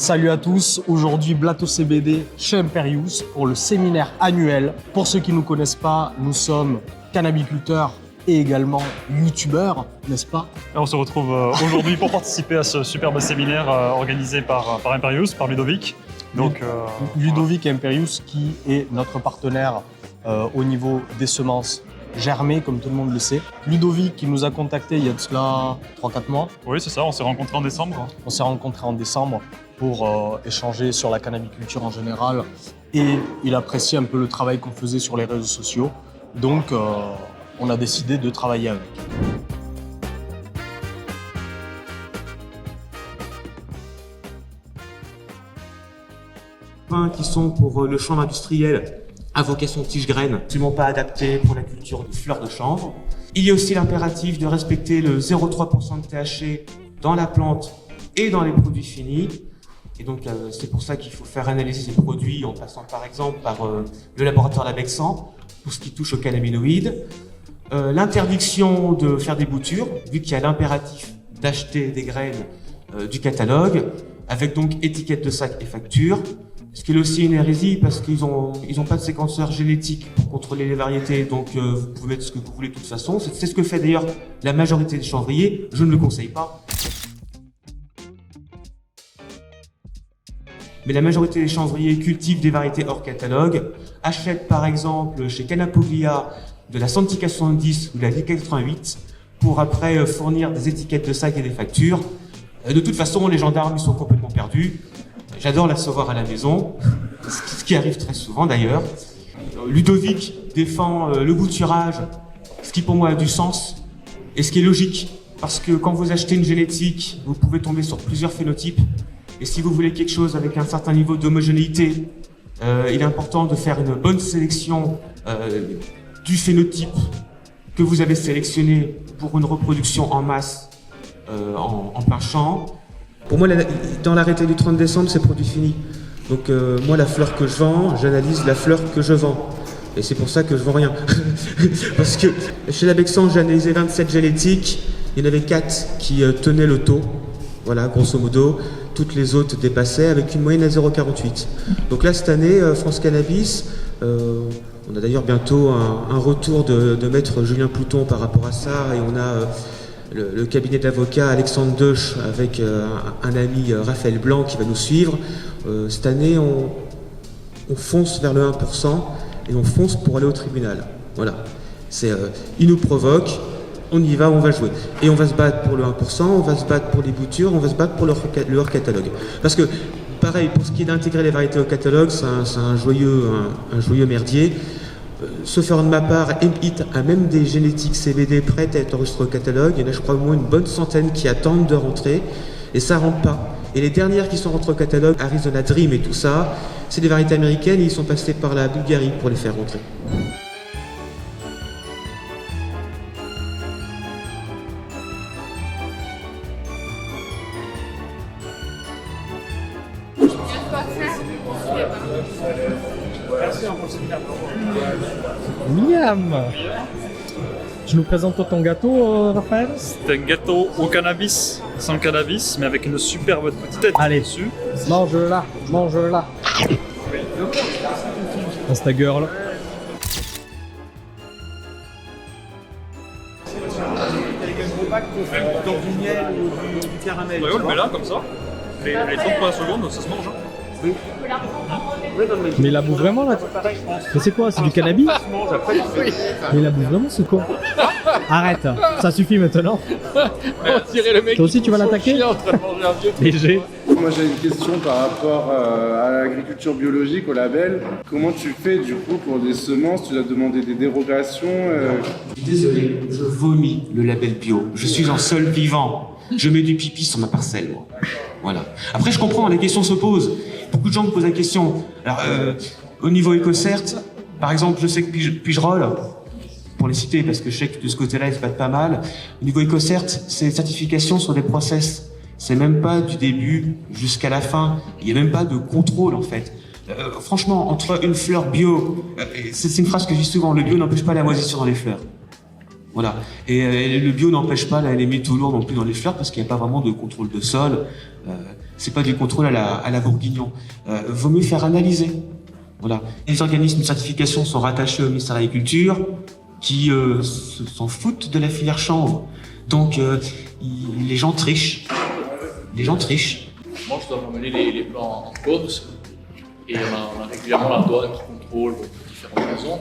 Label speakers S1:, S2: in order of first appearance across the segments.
S1: Salut à tous, aujourd'hui Blateau CBD chez Imperius pour le séminaire annuel. Pour ceux qui ne nous connaissent pas, nous sommes cannabiculteurs et également youtubeurs, n'est-ce pas?
S2: Et on se retrouve aujourd'hui pour participer à ce superbe séminaire organisé par Imperius, par Ludovic. Donc,
S1: Ludovic et Imperius qui est notre partenaire au niveau des semences germées, comme tout le monde le sait. Ludovic qui nous a contacté il y a de cela 3-4 mois.
S2: Oui, c'est ça, on s'est rencontrés en décembre.
S1: On s'est rencontrés en décembre pour échanger sur la cannabiculture en général et il appréciait un peu le travail qu'on faisait sur les réseaux sociaux. Donc, on a décidé de travailler avec.
S3: Qui sont pour le chanvre industriel à vocation tige-graine, absolument pas adaptés pour la culture de fleurs de chanvre. Il y a aussi l'impératif de respecter le 0,3% de THC dans la plante et dans les produits finis. Et donc c'est pour ça qu'il faut faire analyser ces produits en passant par exemple par le laboratoire Labexan pour ce qui touche aux cannabinoïdes. L'interdiction de faire des boutures, vu qu'il y a l'impératif d'acheter des graines du catalogue, avec donc étiquette de sac et facture. Ce qui est aussi une hérésie parce qu'ils ont pas de séquenceur génétique pour contrôler les variétés, donc vous pouvez mettre ce que vous voulez de toute façon. C'est ce que fait d'ailleurs la majorité des chanvriers, je ne le conseille pas. Mais la majorité des chanvriers cultivent des variétés hors catalogue, achètent par exemple chez Canapoglia de la Santica 70 ou de la Lica 88 pour après fournir des étiquettes de sac et des factures. De toute façon, les gendarmes ils sont complètement perdus. J'adore la savoir à la maison, ce qui arrive très souvent d'ailleurs. Ludovic défend le bouturage, ce qui pour moi a du sens et ce qui est logique. Parce que quand vous achetez une génétique, vous pouvez tomber sur plusieurs phénotypes. Et si vous voulez quelque chose avec un certain niveau d'homogénéité, il est important de faire une bonne sélection du phénotype que vous avez sélectionné pour une reproduction en masse en plein champ. Pour moi, dans l'arrêté du 30 décembre, c'est produit fini. Donc moi, la fleur que je vends, j'analyse la fleur que je vends. Et c'est pour ça que je vends rien. Parce que chez Labexan, j'ai analysé 27 génétiques. Il y en avait 4 qui tenaient le taux. Voilà, grosso modo. Toutes les autres dépassaient avec une moyenne à 0,48. Donc là, cette année, France Cannabis, on a d'ailleurs bientôt un retour de maître Julien Plouton par rapport à ça. Et on a le cabinet d'avocats Alexandre Deuch avec un ami Raphaël Blanc qui va nous suivre. Cette année, on fonce vers le 1% et on fonce pour aller au tribunal. Voilà. Il nous provoque, on y va, on va jouer. Et on va se battre pour le 1%, on va se battre pour les boutures, on va se battre pour le hors catalogue. Parce que, pareil, pour ce qui est d'intégrer les variétés au catalogue, c'est un joyeux merdier. Sauf erreur de ma part, M-Hit a même des génétiques CBD prêtes à être enregistrées au catalogue. Il y en a, je crois, au moins une bonne centaine qui attendent de rentrer. Et ça rentre pas. Et les dernières qui sont rentrées au catalogue, Arizona Dream et tout ça, c'est des variétés américaines et ils sont passés par la Bulgarie pour les faire rentrer.
S1: Miam! Tu nous présentes ton gâteau, Raphaël?
S2: C'est un gâteau au cannabis, sans cannabis, mais avec une superbe petite tête dessus.
S1: Mange-la, mange-la. Dans ta girl.
S3: Dans du miel ou du caramel.
S2: Ouais, on le met là, comme ça. Les 30 premières secondes, ça se mange. Hein.
S3: Oui.
S1: Mais il la bouffe vraiment là? Mais c'est quoi? C'est du cannabis? Mais il la bouffe vraiment, c'est quoi? Arrête, ça suffit maintenant.
S4: On dirait le mec.
S1: Toi aussi tu vas l'attaquer?
S4: en train de manger un vieux.
S1: Léger.
S5: Moi j'ai une question par rapport à l'agriculture biologique, au label. Comment tu fais du coup pour des semences? Tu dois demander des dérogations
S3: Désolé, je vomis le label bio. Je suis un sol vivant. Je mets du pipi sur ma parcelle, moi. Voilà. Après, je comprends, la question se pose. Beaucoup de gens me posent la question. Alors, au niveau EcoCert, par exemple, je sais que Pigerol, pour les citer, parce que je sais que de ce côté-là, ils se battent pas mal. Au niveau EcoCert, c'est certification sur des process. C'est même pas du début jusqu'à la fin. Il y a même pas de contrôle, en fait. Franchement, entre une fleur bio, c'est une phrase que je dis souvent, le bio n'empêche pas la moisissure dans les fleurs. Voilà. Et le bio n'empêche pas les métaux lourds non plus dans les fleurs parce qu'il n'y a pas vraiment de contrôle de sol. C'est pas du contrôle à la Bourguignon. Vaut mieux faire analyser. Voilà. Les organismes de certification sont rattachés au ministère de l'Agriculture qui s'en foutent de la filière chanvre. Donc les gens trichent. Les gens trichent.
S4: Moi, je dois m'emmener les plants en Corse et on a régulièrement la douane qui contrôle pour différentes raisons.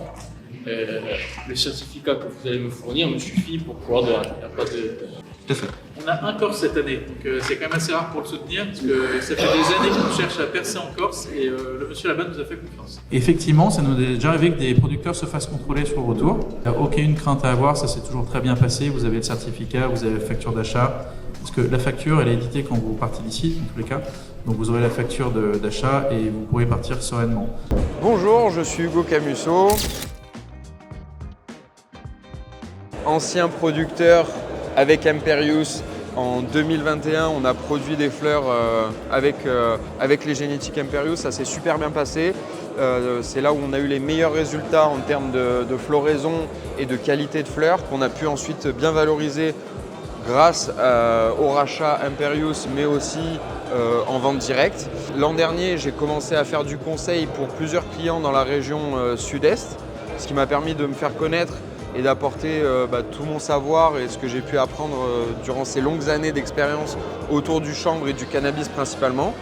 S4: Le certificat que vous allez me fournir me suffit pour pouvoir douane. Il n'y a pas de...
S3: Tout à fait.
S6: On a un Corse cette année, donc c'est quand même assez rare pour le soutenir, parce que ça fait des années qu'on cherche à percer en Corse et le monsieur là-bas nous a fait confiance. Effectivement, ça nous est déjà arrivé que des producteurs se fassent contrôler sur le retour. Il n'y a aucune crainte à avoir, ça s'est toujours très bien passé. Vous avez le certificat, vous avez la facture d'achat, parce que la facture elle est éditée quand vous partez d'ici, dans tous les cas. Donc vous aurez la facture d'achat et vous pourrez partir sereinement.
S7: Bonjour, je suis Hugo Camusso, ancien producteur avec Imperius. En 2021, on a produit des fleurs avec les génétiques Imperius, ça s'est super bien passé. C'est là où on a eu les meilleurs résultats en termes de floraison et de qualité de fleurs qu'on a pu ensuite bien valoriser grâce au rachat Imperius, mais aussi en vente directe. L'an dernier, j'ai commencé à faire du conseil pour plusieurs clients dans la région sud-est, ce qui m'a permis de me faire connaître et d'apporter tout mon savoir et ce que j'ai pu apprendre durant ces longues années d'expérience autour du chanvre et du cannabis principalement.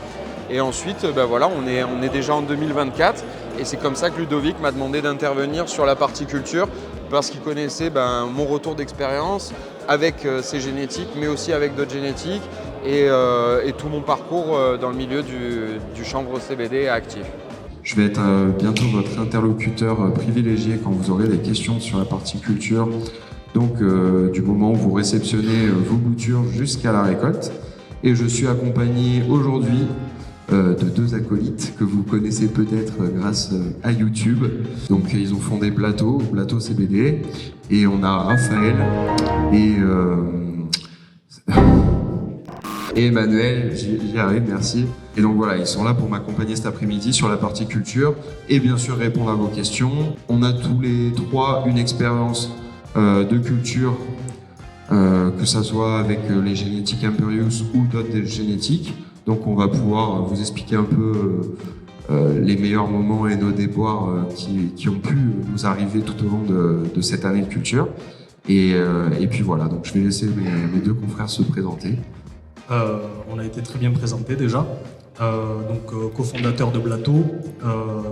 S7: Et ensuite, voilà, on est déjà en 2024 et c'est comme ça que Ludovic m'a demandé d'intervenir sur la partie culture parce qu'il connaissait mon retour d'expérience avec ces génétiques, mais aussi avec d'autres génétiques et tout mon parcours dans le milieu du chanvre CBD actif.
S8: Je vais être bientôt votre interlocuteur privilégié quand vous aurez des questions sur la partie culture. Donc du moment où vous réceptionnez vos boutures jusqu'à la récolte. Et je suis accompagné aujourd'hui de deux acolytes que vous connaissez peut-être grâce à YouTube. Donc ils ont fondé Plateau CBD. Et on a Raphaël et Emmanuel, j'y arrive, merci. Et donc voilà, ils sont là pour m'accompagner cet après-midi sur la partie culture et bien sûr répondre à vos questions. On a tous les trois une expérience de culture, que ça soit avec les génétiques Imperius ou d'autres génétiques. Donc on va pouvoir vous expliquer un peu les meilleurs moments et nos déboires qui ont pu nous arriver tout au long de cette année de culture. Et puis voilà, donc je vais laisser mes deux confrères se présenter.
S1: On a été très bien présenté déjà. Cofondateur de Plateau,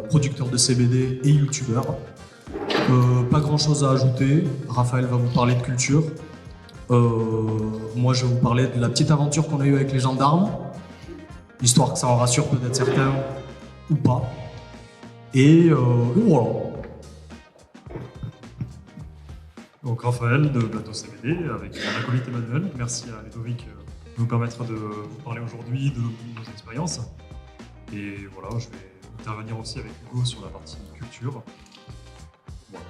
S1: producteur de CBD et youtubeur. Pas grand chose à ajouter. Raphaël va vous parler de culture. Moi je vais vous parler de la petite aventure qu'on a eue avec les gendarmes, histoire que ça en rassure peut-être certains ou pas. Et voilà.
S2: Donc Raphaël de Plateau CBD avec mon acolyte Emmanuel. Merci à Ludovic de nous permettre de vous parler aujourd'hui de nos expériences. Et voilà, je vais intervenir aussi avec Hugo sur la partie culture. Voilà.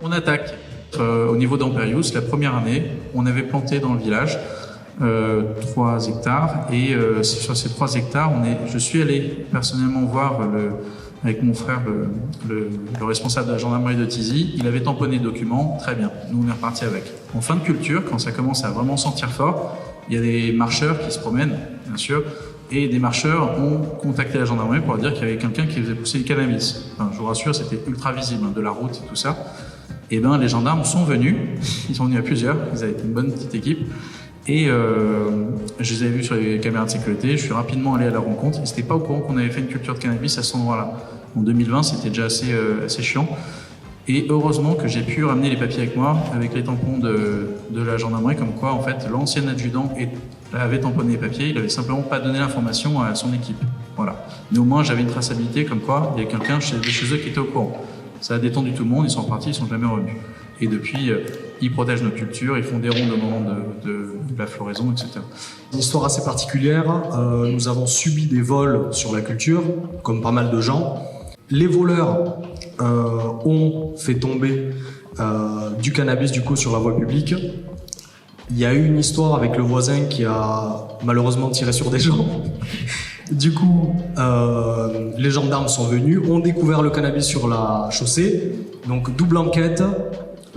S6: On attaque. Au niveau d'Amperius, la première année, on avait planté dans le village 3 hectares et sur ces 3 hectares, je suis allé personnellement voir avec mon frère, le responsable de la gendarmerie de Tizi. Il avait tamponné le document, très bien, nous on est reparti avec. En fin de culture, quand ça commence à vraiment sentir fort, il y a des marcheurs qui se promènent, bien sûr, et des marcheurs ont contacté la gendarmerie pour leur dire qu'il y avait quelqu'un qui faisait pousser du cannabis. Enfin, je vous rassure, c'était ultra visible, de la route et tout ça. Et bien les gendarmes sont venus, ils sont venus à plusieurs, ils avaient une bonne petite équipe. Et je les avais vus sur les caméras de sécurité, je suis rapidement allé à leur rencontre. Ils n'étaient pas au courant qu'on avait fait une culture de cannabis à cet endroit-là. En 2020, c'était déjà assez chiant. Et heureusement que j'ai pu ramener les papiers avec moi, avec les tampons de la gendarmerie, comme quoi en fait l'ancien adjudant avait tamponné les papiers, il avait simplement pas donné l'information à son équipe. Voilà. Mais au moins j'avais une traçabilité comme quoi il y a quelqu'un chez eux qui était au courant. Ça a détendu tout le monde, ils sont repartis, ils sont jamais revenus. Et depuis, ils protègent nos cultures, ils font des rondes au moment de la floraison, etc.
S1: Une histoire assez particulière, nous avons subi des vols sur la culture, comme pas mal de gens. Les voleurs ont fait tomber du cannabis du coup sur la voie publique. Il y a eu une histoire avec le voisin qui a malheureusement tiré sur des gens. Du coup, les gendarmes sont venus, ont découvert le cannabis sur la chaussée. Donc double enquête.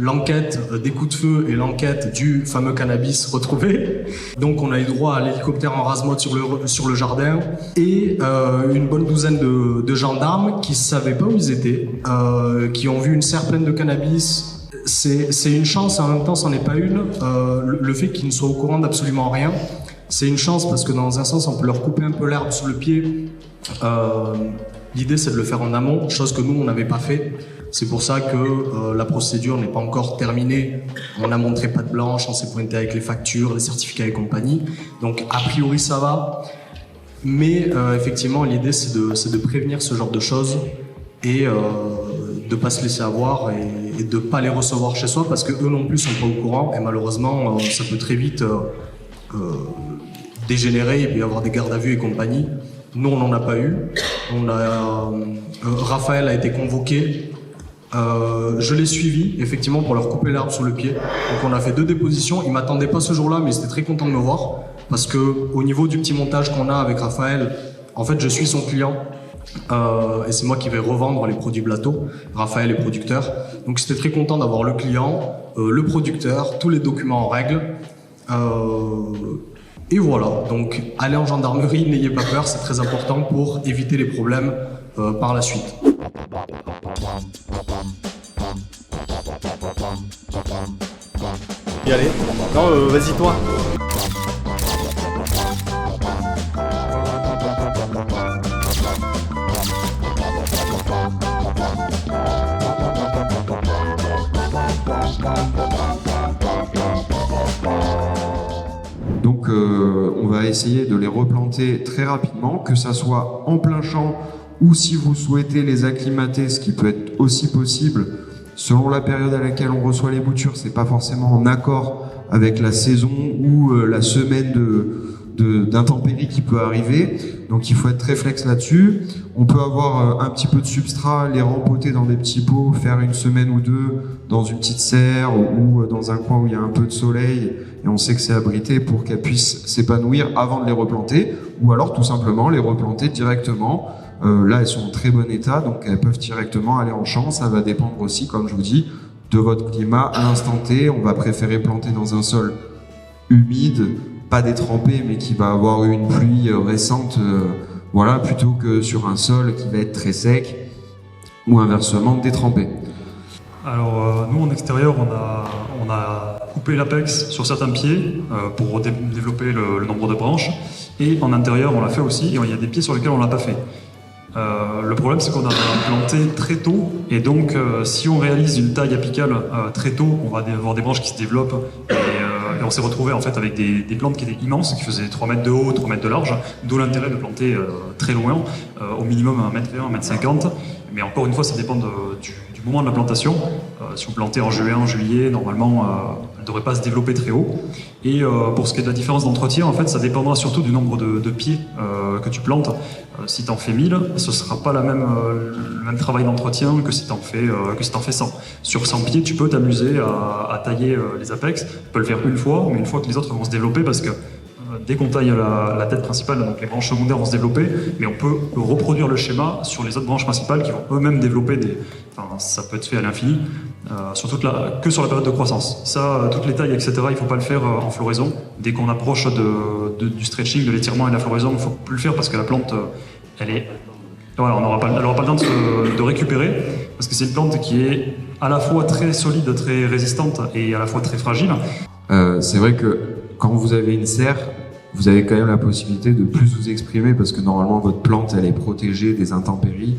S1: l'enquête des coups de feu et l'enquête du fameux cannabis retrouvé. Donc on a eu droit à l'hélicoptère en rase-mode sur le jardin et une bonne douzaine de gendarmes qui savaient pas où ils étaient, qui ont vu une serre pleine de cannabis. C'est une chance et en même temps c'en est pas une. Le fait qu'ils ne soient au courant d'absolument rien, c'est une chance parce que dans un sens on peut leur couper un peu l'herbe sous le pied. L'idée c'est de le faire en amont, chose que nous on n'avait pas fait. C'est pour ça que la procédure n'est pas encore terminée. On a montré patte blanche, on s'est pointé avec les factures, les certificats et compagnie. Donc a priori ça va. Mais effectivement l'idée c'est de prévenir ce genre de choses et de pas se laisser avoir et de pas les recevoir chez soi parce que eux non plus sont pas au courant et malheureusement ça peut très vite dégénérer, il peut y avoir des gardes à vue et compagnie. Nous, on n'en a pas eu. Raphaël a été convoqué. Je l'ai suivi, effectivement, pour leur couper l'herbe sous le pied. Donc on a fait 2 dépositions. Il m'attendait pas ce jour-là, mais il était très content de me voir. Parce que au niveau du petit montage qu'on a avec Raphaël, en fait, je suis son client. Et c'est moi qui vais revendre les produits Blato. Raphaël est producteur. Donc j'étais très content d'avoir le client, le producteur, tous les documents en règle. Et voilà, donc allez en gendarmerie, n'ayez pas peur, c'est très important pour éviter les problèmes par la suite.
S9: Y aller. Non, vas-y toi.
S8: Donc on va essayer de les replanter très rapidement, que ça soit en plein champ ou si vous souhaitez les acclimater, ce qui peut être aussi possible selon la période à laquelle on reçoit les boutures, c'est pas forcément en accord avec la saison ou la semaine d'intempéries qui peut arriver. Donc il faut être très flex là-dessus. On peut avoir un petit peu de substrat, les rempoter dans des petits pots, faire une semaine ou 2 dans une petite serre ou dans un coin où il y a un peu de soleil et on sait que c'est abrité pour qu'elles puissent s'épanouir avant de les replanter, ou alors tout simplement les replanter directement. Là elles sont en très bon état, donc elles peuvent directement aller en champ. Ça va dépendre aussi, comme je vous dis, de votre climat à l'instant T. On va préférer planter dans un sol humide, pas détrempé, mais qui va avoir eu une pluie récente, voilà, plutôt que sur un sol qui va être très sec ou inversement détrempé.
S2: Alors nous en extérieur on a coupé l'apex sur certains pieds pour développer le nombre de branches, et en intérieur on l'a fait aussi, et il y a des pieds sur lesquels on l'a pas fait. Le problème c'est qu'on a planté très tôt, et donc si on réalise une taille apicale très tôt, on va avoir des branches qui se développent, et on s'est retrouvé en fait avec des plantes qui étaient immenses, qui faisaient 3 mètres de haut, 3 mètres de large, d'où l'intérêt de planter très loin, au minimum 1 mètre 20, 1 mètre 50. Mais encore une fois, ça dépend du moment de la plantation. Si on plantait en juin, en juillet, normalement, elle ne devrait pas se développer très haut. Et pour ce qui est de la différence d'entretien, en fait, ça dépendra surtout du nombre de pieds que tu plantes. Si tu en fais 1000, ce ne sera pas le même travail d'entretien que si tu en fais 100. Sur 100 pieds, tu peux t'amuser à tailler les apex. Tu peux le faire une fois, mais une fois que les autres vont se développer, parce que dès qu'on taille la tête principale, donc les branches secondaires vont se développer, mais on peut reproduire le schéma sur les autres branches principales qui vont eux-mêmes développer ça peut être fait à l'infini, que sur la période de croissance. Ça, toutes les tailles, etc., il ne faut pas le faire en floraison. Dès qu'on approche du stretching, de l'étirement et de la floraison, il ne faut plus le faire parce que la plante, elle n'aura pas le temps de récupérer, parce que c'est une plante qui est à la fois très solide, très résistante et à la fois très fragile.
S8: C'est vrai que quand vous avez une serre, vous avez quand même la possibilité de plus vous exprimer, parce que normalement votre plante elle est protégée des intempéries,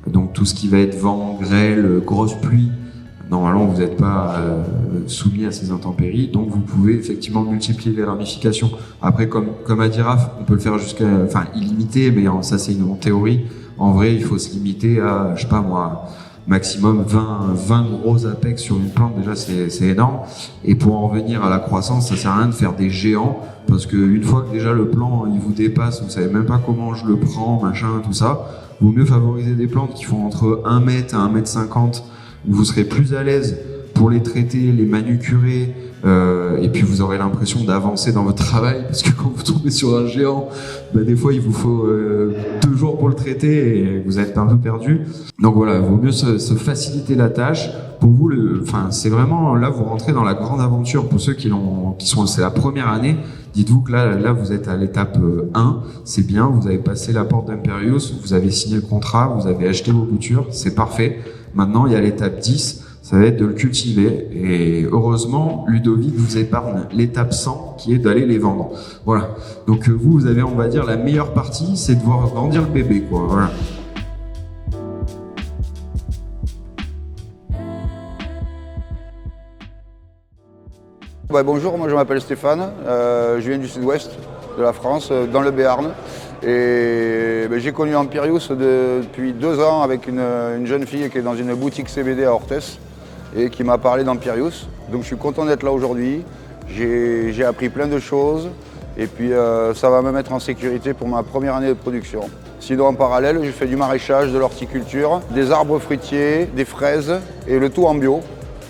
S8: donc tout ce qui va être vent, grêle, grosse pluie, normalement vous n'êtes pas soumis à ces intempéries, donc vous pouvez effectivement multiplier les ramifications. Après, comme a dit Raph, on peut le faire jusqu'à illimité, mais ça c'est en théorie. En vrai, il faut se limiter à, je sais pas moi, maximum 20 gros apex sur une plante, déjà c'est énorme. Et pour en revenir à la croissance, ça sert à rien de faire des géants, parce qu'une fois que déjà le plan il vous dépasse, vous savez même pas comment je le prends, machin, tout ça, vaut mieux favoriser des plantes qui font entre 1 mètre à 1 mètre 50, où vous serez plus à l'aise pour les traiter, les manucurer, et puis vous aurez l'impression d'avancer dans votre travail, parce que quand vous tombez sur un géant, des fois il vous faut 2 jours pour le traiter et vous êtes un peu perdu. Donc voilà, il vaut mieux se faciliter la tâche. Pour vous, c'est vraiment, là vous rentrez dans la grande aventure. Pour ceux c'est la première année, dites-vous que là vous êtes à l'étape 1, c'est bien, vous avez passé la porte d'Imperius, vous avez signé le contrat, vous avez acheté vos coutures, c'est parfait. Maintenant il y a l'étape 10, ça va être de le cultiver, et heureusement Ludovic vous épargne l'étape 100 qui est d'aller les vendre. Voilà, donc vous avez, on va dire, la meilleure partie, c'est de voir grandir le bébé, quoi. Voilà.
S10: Bonjour, moi je m'appelle Stéphane, je viens du sud-ouest de la France, dans le Béarn. Et j'ai connu Ampérius depuis 2 ans avec une jeune fille qui est dans une boutique CBD à Orthès et qui m'a parlé d'Ampérius. Donc je suis content d'être là aujourd'hui, j'ai appris plein de choses et puis ça va me mettre en sécurité pour ma première année de production. Sinon en parallèle, je fais du maraîchage, de l'horticulture, des arbres fruitiers, des fraises et le tout en bio.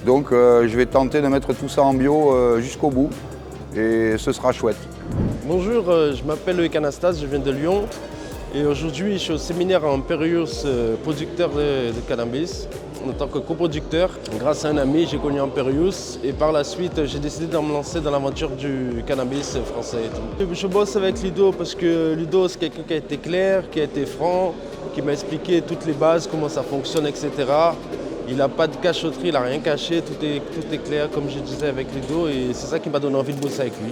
S10: Donc je vais tenter de mettre tout ça en bio jusqu'au bout et ce sera chouette.
S11: Bonjour, je m'appelle Loïc Anastase, je viens de Lyon et aujourd'hui je suis au séminaire à Ampérius, producteur de cannabis, en tant que coproducteur. Grâce à un ami, j'ai connu Ampérius et par la suite j'ai décidé de me lancer dans l'aventure du cannabis français et tout. Je bosse avec Ludo parce que Ludo c'est quelqu'un qui a été clair, qui a été franc, qui m'a expliqué toutes les bases, comment ça fonctionne, etc. Il n'a pas de cachotterie, il n'a rien caché, tout est clair comme je disais avec Ludo et c'est ça qui m'a donné envie de bosser avec lui.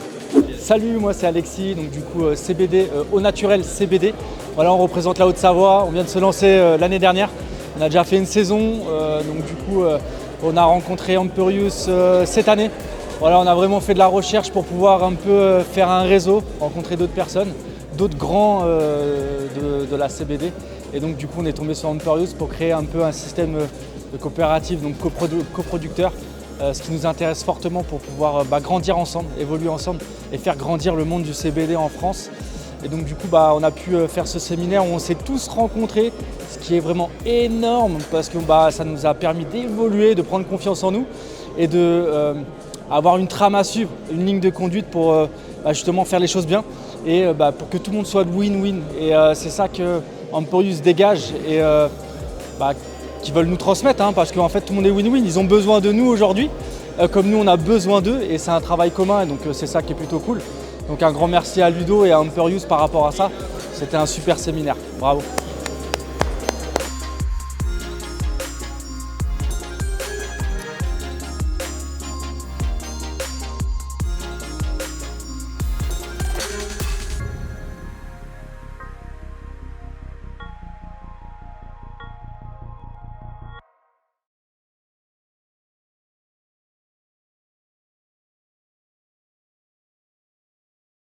S12: Salut, moi c'est Alexis, donc du coup CBD, au naturel CBD. Voilà, on représente la Haute-Savoie, on vient de se lancer l'année dernière. On a déjà fait une saison, donc du coup on a rencontré Ampérius cette année. Voilà, on a vraiment fait de la recherche pour pouvoir un peu faire un réseau, rencontrer d'autres personnes, d'autres grands de la CBD. Et donc du coup on est tombé sur Ampérius pour créer un peu un système de coopérative, donc coproducteur, ce qui nous intéresse fortement pour pouvoir grandir ensemble, évoluer ensemble et faire grandir le monde du CBD en France. Et donc du coup on a pu faire ce séminaire où on s'est tous rencontrés, ce qui est vraiment énorme parce que ça nous a permis d'évoluer, de prendre confiance en nous et d'avoir une trame à suivre, une ligne de conduite pour justement faire les choses bien et pour que tout le monde soit win-win. Et c'est ça que Ampérius dégage et qui veulent nous transmettre, parce qu'en fait tout le monde est win-win, ils ont besoin de nous aujourd'hui, comme nous on a besoin d'eux et c'est un travail commun et donc c'est ça qui est plutôt cool. Donc un grand merci à Ludo et à Ampérius par rapport à ça, c'était un super séminaire, bravo.